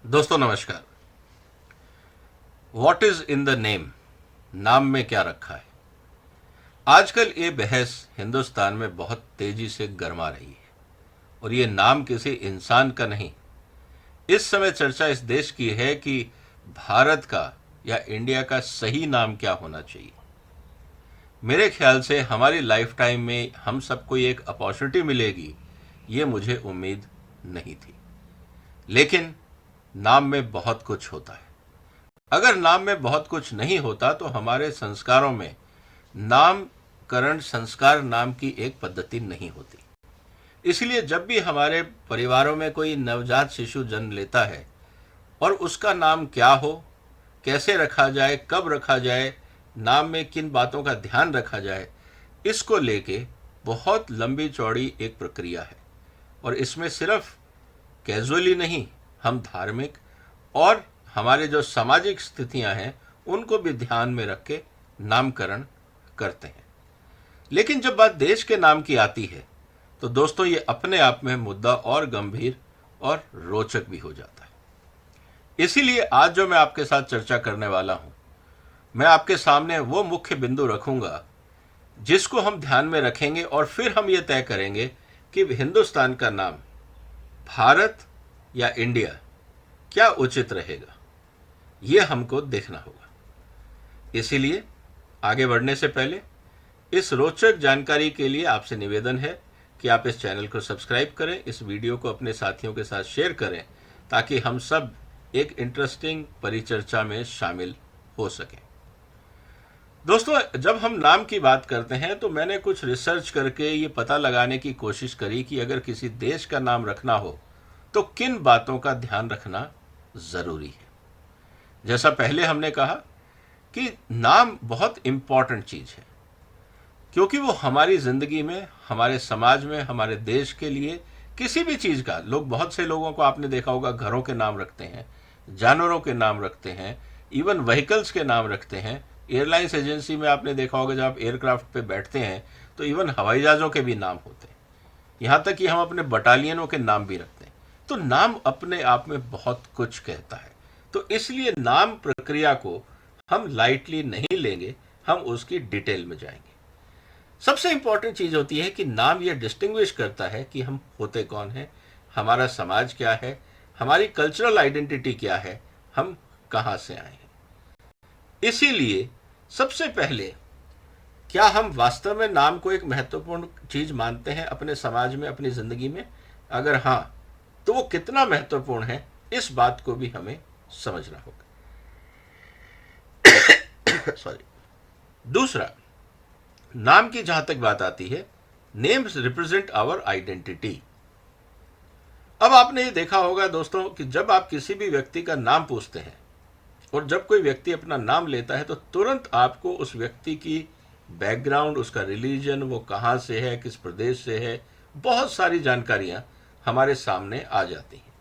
दोस्तों नमस्कार। What is in the name? नाम में क्या रखा है? आजकल ये बहस हिंदुस्तान में बहुत तेजी से गरमा रही है और ये नाम किसी इंसान का नहीं। इस समय चर्चा इस देश की है कि भारत का या इंडिया का सही नाम क्या होना चाहिए। मेरे ख्याल से हमारी लाइफ टाइम में हम सबको ये एक अपॉर्चुनिटी मिलेगी, ये मुझे उम्मीद नहीं थी। लेकिन नाम में बहुत कुछ होता है। अगर नाम में बहुत कुछ नहीं होता तो हमारे संस्कारों में नामकरण संस्कार नाम की एक पद्धति नहीं होती। इसलिए जब भी हमारे परिवारों में कोई नवजात शिशु जन्म लेता है और उसका नाम क्या हो, कैसे रखा जाए, कब रखा जाए, नाम में किन बातों का ध्यान रखा जाए, इसको लेके बहुत लंबी चौड़ी एक प्रक्रिया है। और इसमें सिर्फ कैजुअली नहीं, हम धार्मिक और हमारे जो सामाजिक स्थितियां हैं उनको भी ध्यान में रख के नामकरण करते हैं। लेकिन जब बात देश के नाम की आती है तो दोस्तों ये अपने आप में मुद्दा और गंभीर और रोचक भी हो जाता है। इसीलिए आज जो मैं आपके साथ चर्चा करने वाला हूं, मैं आपके सामने वो मुख्य बिंदु रखूंगा जिसको हम ध्यान में रखेंगे और फिर हम ये तय करेंगे कि हिंदुस्तान का नाम भारत या इंडिया क्या उचित रहेगा। ये हमको देखना होगा। इसीलिए आगे बढ़ने से पहले इस रोचक जानकारी के लिए आपसे निवेदन है कि आप इस चैनल को सब्सक्राइब करें, इस वीडियो को अपने साथियों के साथ शेयर करें ताकि हम सब एक इंटरेस्टिंग परिचर्चा में शामिल हो सकें। दोस्तों, जब हम नाम की बात करते हैं तो मैंने कुछ रिसर्च करके ये पता लगाने की कोशिश करी कि अगर किसी देश का नाम रखना हो तो किन बातों का ध्यान रखना जरूरी है। जैसा पहले हमने कहा कि नाम बहुत इंपॉर्टेंट चीज है, क्योंकि वो हमारी जिंदगी में, हमारे समाज में, हमारे देश के लिए किसी भी चीज का, लोग, बहुत से लोगों को आपने देखा होगा घरों के नाम रखते हैं, जानवरों के नाम रखते हैं, इवन व्हीकल्स के नाम रखते हैं। एयरलाइंस एजेंसी में आपने देखा होगा जब आप एयरक्राफ्ट पे बैठते हैं तो इवन हवाई जहाजों के भी नाम होते हैं। यहाँ तक कि हम अपने बटालियनों के नाम भी रखते हैं। तो नाम अपने आप में बहुत कुछ कहता है। तो इसलिए नाम प्रक्रिया को हम लाइटली नहीं लेंगे, हम उसकी डिटेल में जाएंगे। सबसे इंपॉर्टेंट चीज होती है कि नाम यह डिस्टिंग्विश करता है कि हम होते कौन हैं, हमारा समाज क्या है, हमारी कल्चरल आइडेंटिटी क्या है, हम कहाँ से आए हैं। इसीलिए सबसे पहले, क्या हम वास्तव में नाम को एक महत्वपूर्ण चीज मानते हैं अपने समाज में, अपनी जिंदगी में? अगर हाँ, तो वो कितना महत्वपूर्ण है, इस बात को भी हमें समझना होगा। सॉरी। दूसरा, नाम की जहां तक बात आती है, नेम्स रिप्रेजेंट आवर आइडेंटिटी। अब आपने ये देखा होगा दोस्तों कि जब आप किसी भी व्यक्ति का नाम पूछते हैं और जब कोई व्यक्ति अपना नाम लेता है तो तुरंत आपको उस व्यक्ति की बैकग्राउंड, उसका रिलीजन, वो कहाँ से है, किस प्रदेश से है, बहुत सारी जानकारियां हमारे सामने आ जाती हैं।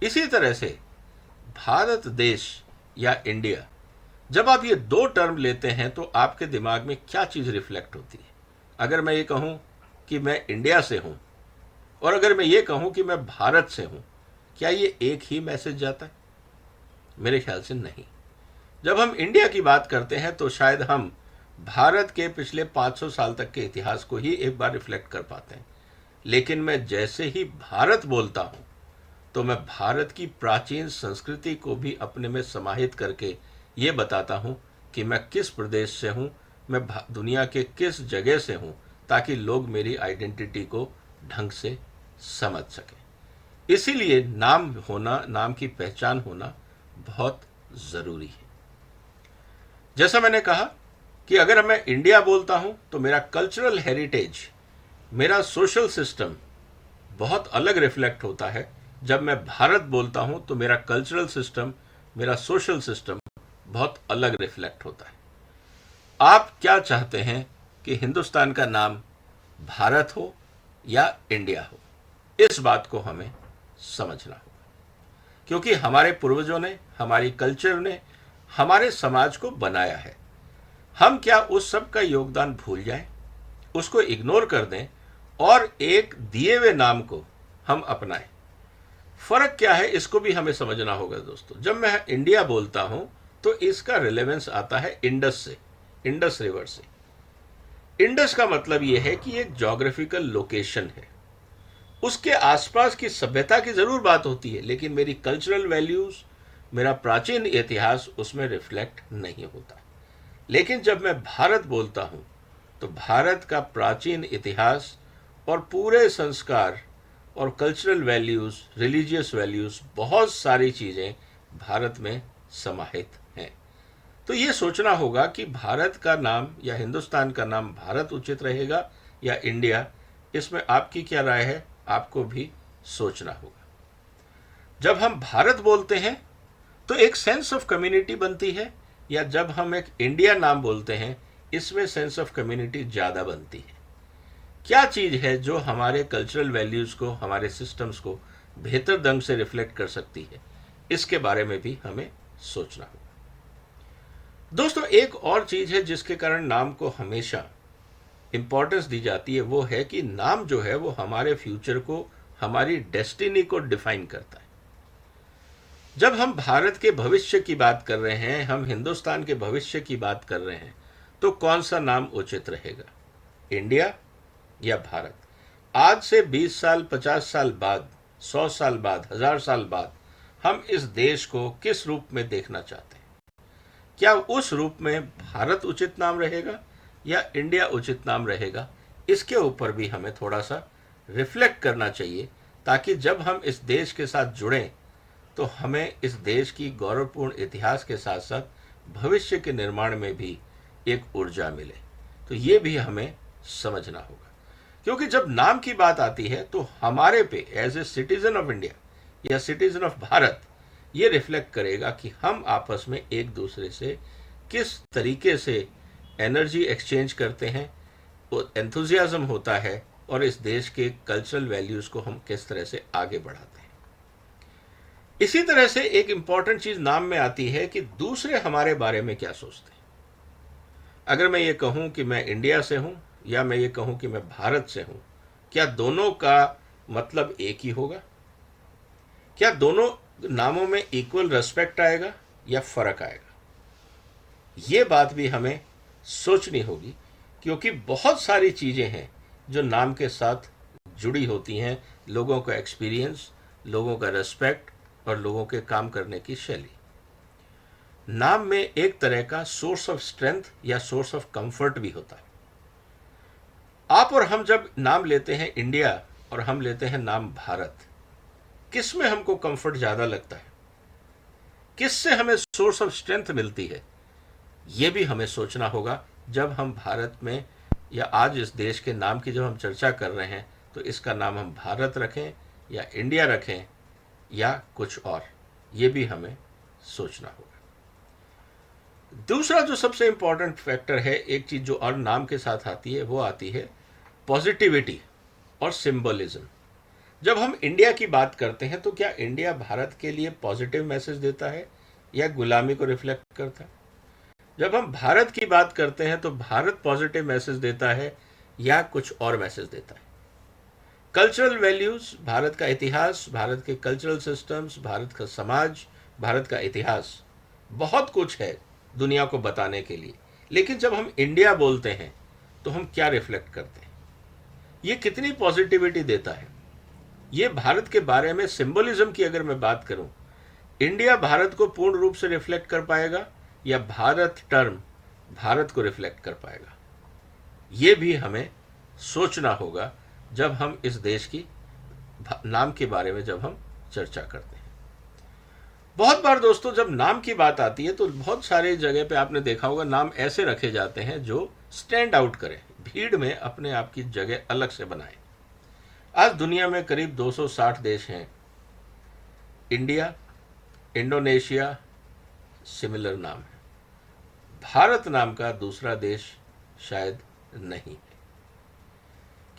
इसी तरह से भारत देश या इंडिया, जब आप ये दो टर्म लेते हैं तो आपके दिमाग में क्या चीज़ रिफ्लेक्ट होती है? अगर मैं ये कहूँ कि मैं इंडिया से हूँ और अगर मैं ये कहूँ कि मैं भारत से हूँ, क्या ये एक ही मैसेज जाता है? मेरे ख्याल से नहीं। जब हम इंडिया की बात करते हैं तो शायद हम भारत के पिछले 500 साल तक के इतिहास को ही एक बार रिफ्लेक्ट कर पाते हैं। लेकिन मैं जैसे ही भारत बोलता हूँ तो मैं भारत की प्राचीन संस्कृति को भी अपने में समाहित करके ये बताता हूँ कि मैं किस प्रदेश से हूँ, मैं दुनिया के किस जगह से हूँ, ताकि लोग मेरी आइडेंटिटी को ढंग से समझ सकें। इसीलिए नाम होना, नाम की पहचान होना बहुत ज़रूरी है। जैसा मैंने कहा कि अगर मैं इंडिया बोलता हूँ तो मेरा कल्चरल हेरिटेज, मेरा सोशल सिस्टम बहुत अलग रिफ्लेक्ट होता है। जब मैं भारत बोलता हूँ तो मेरा कल्चरल सिस्टम, मेरा सोशल सिस्टम बहुत अलग रिफ्लेक्ट होता है। आप क्या चाहते हैं कि हिंदुस्तान का नाम भारत हो या इंडिया हो? इस बात को हमें समझना होगा, क्योंकि हमारे पूर्वजों ने, हमारी कल्चर ने हमारे समाज को बनाया है। हम क्या उस सब का योगदान भूल जाएं, उसको इग्नोर कर दें और एक दिए हुए नाम को हम अपनाएं? फर्क क्या है इसको भी हमें समझना होगा दोस्तों। जब मैं इंडिया बोलता हूं तो इसका रिलेवेंस आता है इंडस से, इंडस रिवर से। इंडस का मतलब यह है कि एक ज्योग्राफिकल लोकेशन है, उसके आसपास की सभ्यता की जरूर बात होती है, लेकिन मेरी कल्चरल वैल्यूज, मेरा प्राचीन इतिहास उसमें रिफ्लेक्ट नहीं होता। लेकिन जब मैं भारत बोलता हूं तो भारत का प्राचीन इतिहास और पूरे संस्कार और कल्चरल वैल्यूज, रिलीजियस वैल्यूज, बहुत सारी चीजें भारत में समाहित हैं। तो ये सोचना होगा कि भारत का नाम या हिंदुस्तान का नाम भारत उचित रहेगा या इंडिया। इसमें आपकी क्या राय है, आपको भी सोचना होगा। जब हम भारत बोलते हैं तो एक सेंस ऑफ कम्युनिटी बनती है, या जब हम एक इंडिया नाम बोलते हैं इसमें सेंस ऑफ कम्युनिटी ज़्यादा बनती है। क्या चीज़ है जो हमारे कल्चरल वैल्यूज़ को, हमारे सिस्टम्स को बेहतर ढंग से रिफ्लेक्ट कर सकती है, इसके बारे में भी हमें सोचना होगा। दोस्तों, एक और चीज़ है जिसके कारण नाम को हमेशा इंपॉर्टेंस दी जाती है, वो है कि नाम जो है वो हमारे फ्यूचर को, हमारी डेस्टिनी को डिफाइन करता है। जब हम भारत के भविष्य की बात कर रहे हैं, हम हिंदुस्तान के भविष्य की बात कर रहे हैं, तो कौन सा नाम उचित रहेगा, इंडिया या भारत? आज से 20 साल, 50 साल बाद, 100 साल बाद, 1000 साल बाद हम इस देश को किस रूप में देखना चाहते हैं? क्या उस रूप में भारत उचित नाम रहेगा या इंडिया उचित नाम रहेगा? इसके ऊपर भी हमें थोड़ा सा रिफ्लेक्ट करना चाहिए, ताकि जब हम इस देश के साथ जुड़ें तो हमें इस देश की गौरवपूर्ण इतिहास के साथ साथ भविष्य के निर्माण में भी एक ऊर्जा मिले। तो ये भी हमें समझना होगा, क्योंकि जब नाम की बात आती है तो हमारे पे as a citizen of India या सिटीजन ऑफ भारत ये रिफ्लेक्ट करेगा कि हम आपस में एक दूसरे से किस तरीके से एनर्जी एक्सचेंज करते हैं, वो एंथुजियाज्म होता है, और इस देश के कल्चरल वैल्यूज को हम किस तरह से आगे बढ़ाते हैं। इसी तरह से एक इंपॉर्टेंट चीज नाम में आती है कि दूसरे हमारे बारे में क्या सोचते हैं। अगर मैं ये कहूं कि मैं इंडिया से हूं या मैं ये कहूं कि मैं भारत से हूं, क्या दोनों का मतलब एक ही होगा? क्या दोनों नामों में इक्वल रेस्पेक्ट आएगा या फर्क आएगा? ये बात भी हमें सोचनी होगी, क्योंकि बहुत सारी चीजें हैं जो नाम के साथ जुड़ी होती हैं। लोगों का एक्सपीरियंस, लोगों का रेस्पेक्ट और लोगों के काम करने की शैली। नाम में एक तरह का सोर्स ऑफ स्ट्रेंथ या सोर्स ऑफ कंफर्ट भी होता है। आप और हम जब नाम लेते हैं इंडिया और हम लेते हैं नाम भारत, किस में हमको कंफर्ट ज्यादा लगता है, किससे हमें सोर्स ऑफ स्ट्रेंथ मिलती है? यह भी हमें सोचना होगा जब हम भारत में या आज इस देश के नाम की जब हम चर्चा कर रहे हैं, तो इसका नाम हम भारत रखें या इंडिया रखें या कुछ और, ये भी हमें सोचना होगा। दूसरा जो सबसे इंपॉर्टेंट फैक्टर है, एक चीज जो और नाम के साथ आती है, वो आती है पॉजिटिविटी और सिंबलिज्म। जब हम इंडिया की बात करते हैं तो क्या इंडिया भारत के लिए पॉजिटिव मैसेज देता है या गुलामी को रिफ्लेक्ट करता है? जब हम भारत की बात करते हैं तो भारत पॉजिटिव मैसेज देता है या कुछ और मैसेज देता है? कल्चरल वैल्यूज, भारत का इतिहास, भारत के कल्चरल सिस्टम्स, भारत का समाज, भारत का इतिहास, बहुत कुछ है दुनिया को बताने के लिए। लेकिन जब हम इंडिया बोलते हैं तो हम क्या रिफ्लेक्ट करते हैं? ये कितनी पॉजिटिविटी देता है? ये भारत के बारे में सिंबलिज्म की अगर मैं बात करूं, इंडिया भारत को पूर्ण रूप से रिफ्लेक्ट कर पाएगा या भारत टर्म भारत को रिफ्लेक्ट कर पाएगा? ये भी हमें सोचना होगा जब हम इस देश की नाम के बारे में जब हम चर्चा करते हैं। बहुत बार दोस्तों जब नाम की बात आती है तो बहुत सारे जगह पे आपने देखा होगा नाम ऐसे रखे जाते हैं जो स्टैंड आउट करें, भीड़ में अपने आप की जगह अलग से बनाए। आज दुनिया में करीब 260 देश हैं। इंडिया, इंडोनेशिया सिमिलर नाम है। भारत नाम का दूसरा देश शायद नहीं है।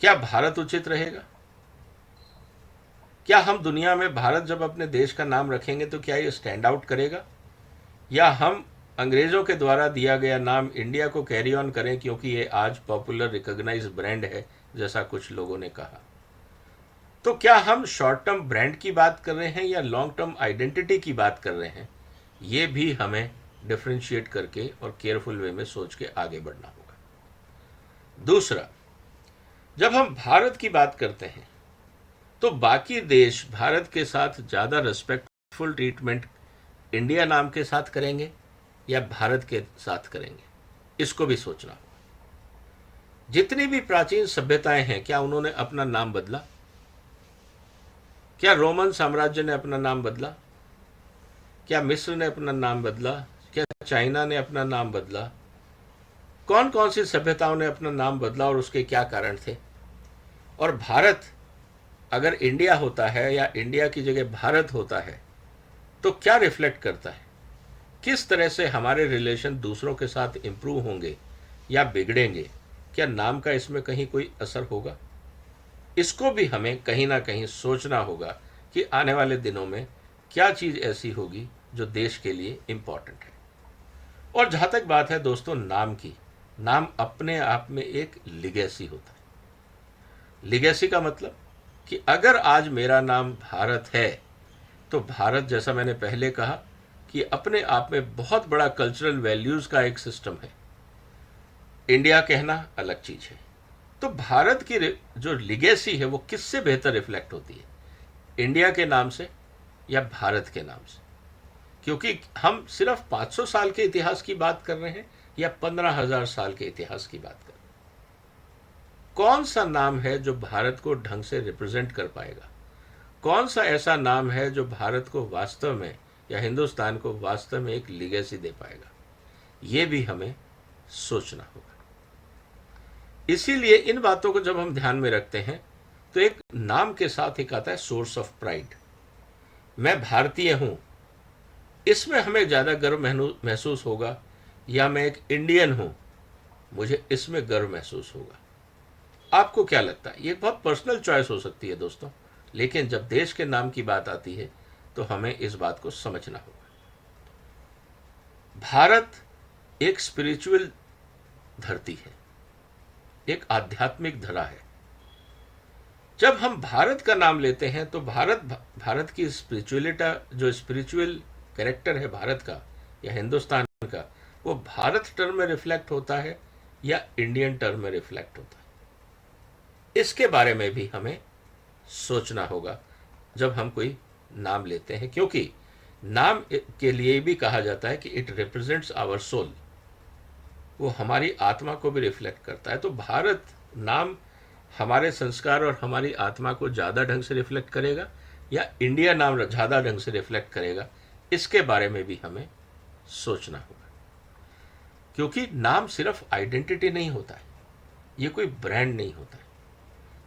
क्या भारत उचित रहेगा? क्या हम दुनिया में भारत जब अपने देश का नाम रखेंगे तो क्या ये स्टैंड आउट करेगा, या हम अंग्रेजों के द्वारा दिया गया नाम इंडिया को कैरी ऑन करें क्योंकि ये आज पॉपुलर रिकॉग्नाइज्ड ब्रांड है, जैसा कुछ लोगों ने कहा? तो क्या हम शॉर्ट टर्म ब्रांड की बात कर रहे हैं या लॉन्ग टर्म आइडेंटिटी की बात कर रहे हैं, ये भी हमें डिफ्रेंशिएट करके और केयरफुल वे में सोच के आगे बढ़ना होगा। दूसरा, जब हम भारत की बात करते हैं तो बाकी देश भारत के साथ ज़्यादा रिस्पेक्टफुल ट्रीटमेंट इंडिया नाम के साथ करेंगे या भारत के साथ करेंगे, इसको भी सोचना होगा। जितनी भी प्राचीन सभ्यताएं हैं, क्या उन्होंने अपना नाम बदला? क्या रोमन साम्राज्य ने अपना नाम बदला? क्या मिस्र ने अपना नाम बदला? क्या चाइना ने अपना नाम बदला? कौन कौन सी सभ्यताओं ने अपना नाम बदला और उसके क्या कारण थे? और भारत अगर इंडिया होता है या इंडिया की जगह भारत होता है तो क्या रिफ्लेक्ट करता है? किस तरह से हमारे रिलेशन दूसरों के साथ इम्प्रूव होंगे या बिगड़ेंगे? क्या नाम का इसमें कहीं कोई असर होगा? इसको भी हमें कहीं ना कहीं सोचना होगा कि आने वाले दिनों में क्या चीज़ ऐसी होगी जो देश के लिए इम्पॉर्टेंट है। और जहाँ तक बात है दोस्तों नाम की, नाम अपने आप में एक लिगेसी होता है। लिगेसी का मतलब कि अगर आज मेरा नाम भारत है तो भारत, जैसा मैंने पहले कहा, कि अपने आप में बहुत बड़ा कल्चरल वैल्यूज़ का एक सिस्टम है। इंडिया कहना अलग चीज़ है। तो भारत की जो लिगेसी है वो किससे बेहतर रिफ्लेक्ट होती है, इंडिया के नाम से या भारत के नाम से? क्योंकि हम सिर्फ 500 साल के इतिहास की बात कर रहे हैं या 15,000 साल के इतिहास की बात कर रहे हैं? कौन सा नाम है जो भारत को ढंग से रिप्रेजेंट कर पाएगा? कौन सा ऐसा नाम है जो भारत को वास्तव में या हिंदुस्तान को वास्तव में एक लिगेसी दे पाएगा? ये भी हमें सोचना होगा। इसीलिए इन बातों को जब हम ध्यान में रखते हैं तो एक नाम के साथ एक आता है सोर्स ऑफ प्राइड। मैं भारतीय हूं, इसमें हमें ज़्यादा गर्व महसूस होगा, या मैं एक इंडियन हूं, मुझे इसमें गर्व महसूस होगा। आपको क्या लगता है? ये बहुत पर्सनल चॉइस हो सकती है दोस्तों, लेकिन जब देश के नाम की बात आती है तो हमें इस बात को समझना होगा। भारत एक स्पिरिचुअल धरती है, एक आध्यात्मिक धरा है। जब हम भारत का नाम लेते हैं तो भारत की स्पिरिचुअलिटी, जो स्पिरिचुअल कैरेक्टर है भारत का या हिंदुस्तान का, वो भारत टर्म में रिफ्लेक्ट होता है या इंडियन टर्म में रिफ्लेक्ट होता है? इसके बारे में भी हमें सोचना होगा जब हम कोई नाम लेते हैं, क्योंकि नाम के लिए भी कहा जाता है कि इट रिप्रेजेंट्स आवर सोल, वो हमारी आत्मा को भी रिफ्लेक्ट करता है। तो भारत नाम हमारे संस्कार और हमारी आत्मा को ज़्यादा ढंग से रिफ्लेक्ट करेगा या इंडिया नाम ज़्यादा ढंग से रिफ्लेक्ट करेगा, इसके बारे में भी हमें सोचना होगा। क्योंकि नाम सिर्फ आइडेंटिटी नहीं होता है, ये कोई ब्रांड नहीं होता है।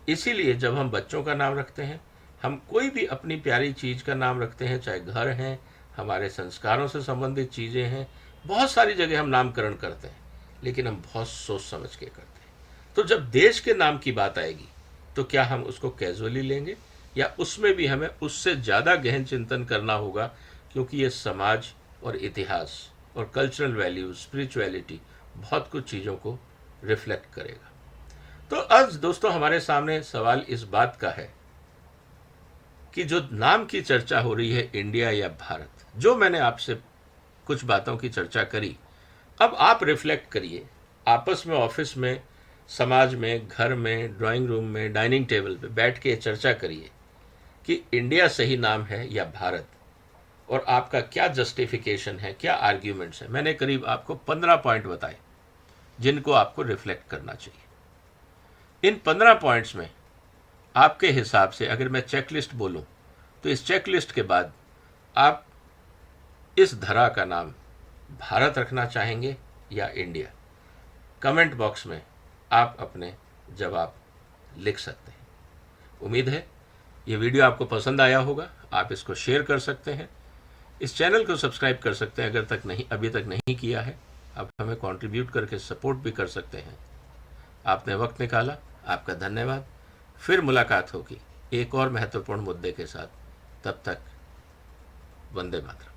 इसीलिए जब हम बच्चों का नाम रखते हैं, हम कोई भी अपनी प्यारी चीज़ का नाम रखते हैं, चाहे घर हैं, हमारे संस्कारों से संबंधित चीज़ें हैं, बहुत सारी जगह हम नामकरण करते हैं, लेकिन हम बहुत सोच समझ के करते हैं। तो जब देश के नाम की बात आएगी तो क्या हम उसको कैजुअली लेंगे या उसमें भी हमें उससे ज़्यादा गहन चिंतन करना होगा, क्योंकि ये समाज और इतिहास और कल्चरल वैल्यूज, स्पिरिचुअलिटी, बहुत कुछ चीज़ों को रिफ्लेक्ट करेगा। तो आज दोस्तों हमारे सामने सवाल इस बात का है कि जो नाम की चर्चा हो रही है, इंडिया या भारत, जो मैंने आपसे कुछ बातों की चर्चा करी, अब आप रिफ्लेक्ट करिए आपस में, ऑफिस में, समाज में, घर में, ड्राइंग रूम में, डाइनिंग टेबल पे बैठ के चर्चा करिए कि इंडिया सही नाम है या भारत, और आपका क्या जस्टिफिकेशन है, क्या आर्ग्यूमेंट्स हैं। मैंने करीब आपको 15 पॉइंट बताए जिनको आपको रिफ्लेक्ट करना चाहिए। इन 15 पॉइंट्स में आपके हिसाब से अगर मैं चेकलिस्ट बोलूं तो इस चेकलिस्ट के बाद आप इस धरा का नाम भारत रखना चाहेंगे या इंडिया? कमेंट बॉक्स में आप अपने जवाब लिख सकते हैं। उम्मीद है ये वीडियो आपको पसंद आया होगा। आप इसको शेयर कर सकते हैं, इस चैनल को सब्सक्राइब कर सकते हैं अगर अभी तक नहीं किया है। आप हमें कंट्रीब्यूट करके सपोर्ट भी कर सकते हैं। आपने वक्त निकाला, आपका धन्यवाद। फिर मुलाकात होगी एक और महत्वपूर्ण मुद्दे के साथ। तब तक वंदे मातरम।